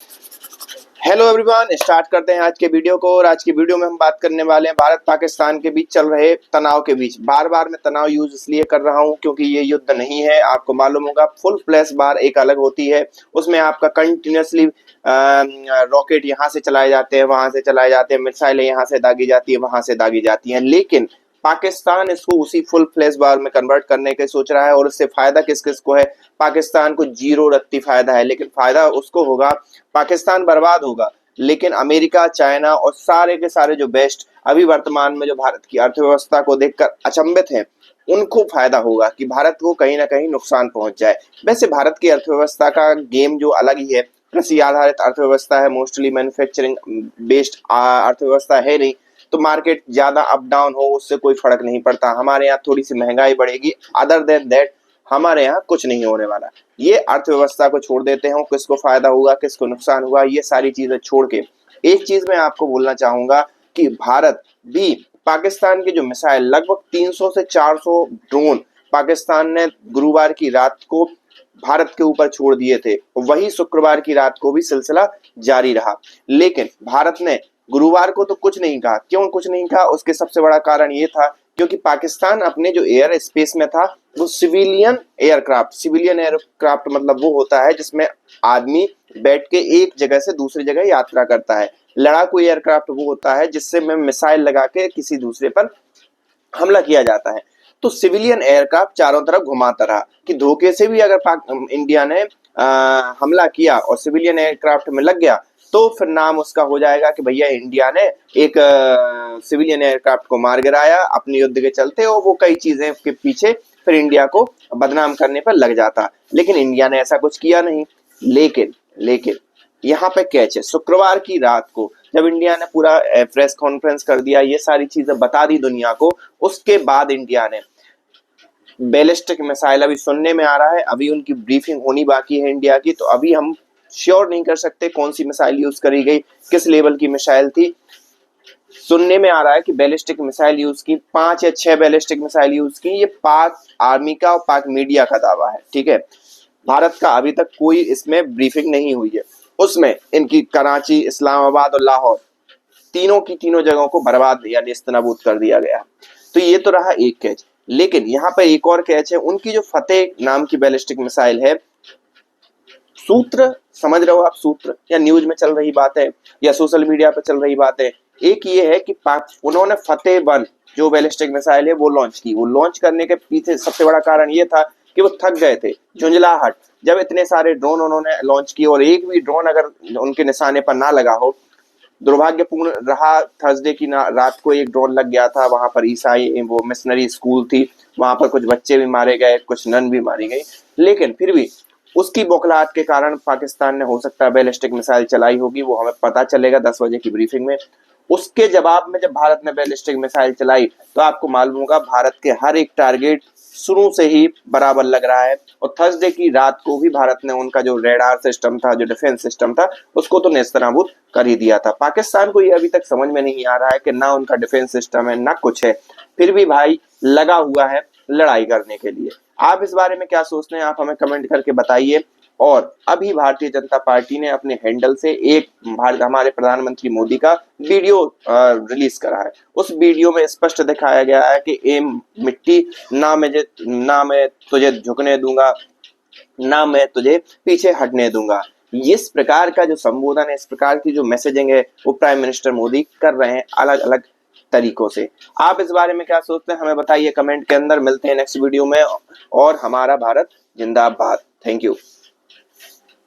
Hello everyone, start करते हैं आज के वीडियो को। और आज की वीडियो में हम बात करने वाले हैं भारत पाकिस्तान के बीच चल रहे तनाव के बीच। बार बार मैं तनाव यूज इसलिए कर रहा हूं क्योंकि ये युद्ध नहीं है। आपको मालूम होगा फुल फ्लैश बार एक अलग होती है, उसमें आपका कंटिन्यूसली रॉकेट यहाँ से चलाए जाते हैं, वहां से चलाए जाते हैं, मिसाइलें यहाँ से दागी जाती है, वहां से दागी जाती हैं। लेकिन पाकिस्तान इसको उसी फुल फ्लैश बार में कन्वर्ट करने के सोच रहा है। और इससे फायदा किस किस को है? पाकिस्तान को जीरो रत्ती फायदा है, लेकिन फायदा उसको होगा, पाकिस्तान बर्बाद होगा, लेकिन अमेरिका, चाइना और सारे के सारे जो बेस्ट अभी वर्तमान में जो भारत की अर्थव्यवस्था को देखकर अचंभित हैं, उनको फायदा होगा कि भारत को कहीं ना कहीं नुकसान पहुंच जाए। वैसे भारत की अर्थव्यवस्था का गेम जो अलग ही है, कृषि आधारित अर्थव्यवस्था है, मोस्टली मैन्युफैक्चरिंग बेस्ड अर्थव्यवस्था है नहीं, तो मार्केट ज्यादा अप डाउन हो उससे कोई फर्क नहीं पड़ता। हमारे यहाँ थोड़ी सी महंगाई बढ़ेगी, अदर देन दैट हमारे यहाँ कुछ नहीं होने वाला। ये अर्थव्यवस्था को छोड़ देते हैं, किसको फायदा होगा किसको नुकसान हुआ, ये सारी चीजें छोड़ के एक चीज मैं आपको बोलना चाहूंगा कि भारत भी पाकिस्तान की जो मिसाइल लगभग 300 से 400 ड्रोन पाकिस्तान ने गुरुवार की रात को भारत के ऊपर छोड़ दिए थे, वही शुक्रवार की रात को भी सिलसिला जारी रहा। लेकिन भारत ने गुरुवार को तो कुछ नहीं कहा। क्यों कुछ नहीं कहा? उसके सबसे बड़ा कारण ये था क्योंकि पाकिस्तान अपने जो एयर स्पेस में था वो सिविलियन एयरक्राफ्ट मतलब वो होता है जिसमें आदमी बैठ के एक जगह से दूसरी जगह यात्रा करता है। लड़ाकू एयरक्राफ्ट वो होता है जिससे में मिसाइल लगा के किसी दूसरे पर हमला किया जाता है। तो सिविलियन एयरक्राफ्ट चारों तरफ घुमाता रहा कि धोखे से भी अगर इंडिया ने हमला किया और सिविलियन एयरक्राफ्ट में लग गया तो फिर नाम उसका हो जाएगा कि भैया इंडिया ने एक सिविलियन एयरक्राफ्ट को मार गिराया अपने युद्ध के चलते, और वो कई चीजें के पीछे फिर इंडिया को बदनाम करने पर लग जाता। लेकिन इंडिया ने ऐसा कुछ किया नहीं। लेकिन यहाँ पे कैच है, शुक्रवार की रात को जब इंडिया ने पूरा प्रेस कॉन्फ्रेंस कर दिया, ये सारी चीजें बता दी दुनिया को, उसके बाद इंडिया ने बैलिस्टिक मिसाइल, अभी सुनने में आ रहा है, अभी उनकी ब्रीफिंग होनी बाकी है इंडिया की, तो अभी हम श्योर नहीं कर सकते कौन सी मिसाइल यूज करी गई, किस लेवल की मिसाइल थी। सुनने में आ रहा है कि बैलिस्टिक मिसाइल यूज की, 5 या 6 बैलिस्टिक मिसाइल यूज की। ये पाक आर्मी का और पाक मीडिया का दावा है, ठीक है। भारत का अभी तक कोई इसमें ब्रीफिंग नहीं हुई है। उसमें इनकी कराची, इस्लामाबाद और लाहौर तीनों की तीनों जगहों को बर्बाद या नेस्तनाबूद कर दिया गया। तो ये तो रहा एक कैच। लेकिन यहाँ पर एक और कैच है, उनकी जो फतेह नाम की बैलिस्टिक मिसाइल है, सूत्र समझ रहे हो आप? सूत्र या न्यूज में चल रही बात है या सोशल मीडिया पर चल रही बात है। एक ये है कि उन्होंने फतेह 1 जो बैलिस्टिक मिसाइल है वो लॉन्च की। वो लॉन्च करने के पीछे सबसे बड़ा कारण ये था कि वो थक गए थे, झुंझलाहट, जब इतने सारे ड्रोन उन्होंने लॉन्च किए और एक भी ड्रोन अगर उनके निशाने पर ना लगा हो। दुर्भाग्यपूर्ण रहा, थर्सडे की रात को एक ड्रोन लग गया था, वहां पर ईसाई वो मिशनरी स्कूल थी, वहां पर कुछ बच्चे भी मारे गए, कुछ नन भी मारी गई। लेकिन फिर भी उसकी बौखलाहट के कारण पाकिस्तान ने हो सकता है बैलिस्टिक मिसाइल चलाई होगी, वो हमें पता चलेगा 10 बजे की ब्रीफिंग में। उसके जवाब में जब भारत ने बैलिस्टिक मिसाइल चलाई तो आपको मालूम होगा भारत के हर एक टारगेट शुरू से ही बराबर लग रहा है। और थर्सडे की रात को भी भारत ने उनका जो रेडार सिस्टम था, जो डिफेंस सिस्टम था, उसको तो नेस्तनाबूद कर ही दिया था। पाकिस्तान को ये अभी तक समझ में नहीं आ रहा है कि ना उनका डिफेंस सिस्टम है ना कुछ है, फिर भी भाई लगा हुआ है लड़ाई करने के लिए। आप इस बारे में क्या सोचते हैं? आप हमें कमेंट करके बताइए। और अभी भारतीय जनता पार्टी ने अपने हैंडल से एक हमारे प्रधानमंत्री मोदी का वीडियो रिलीज करा है। उस वीडियो में स्पष्ट दिखाया गया है कि ए मिट्टी, ना मैं तुझे झुकने दूंगा, ना मैं तुझे पीछे हटने दूंगा। इस प्रकार का जो संबोधन है, इस प्रकार की जो मैसेजिंग है, वो प्राइम मिनिस्टर मोदी कर रहे हैं अलग अलग तरीकों से। आप इस बारे में क्या सोचते हैं? हमें बताइए कमेंट के अंदर। मिलते हैं नेक्स्ट वीडियो में। और हमारा भारत जिंदाबाद। Thank you.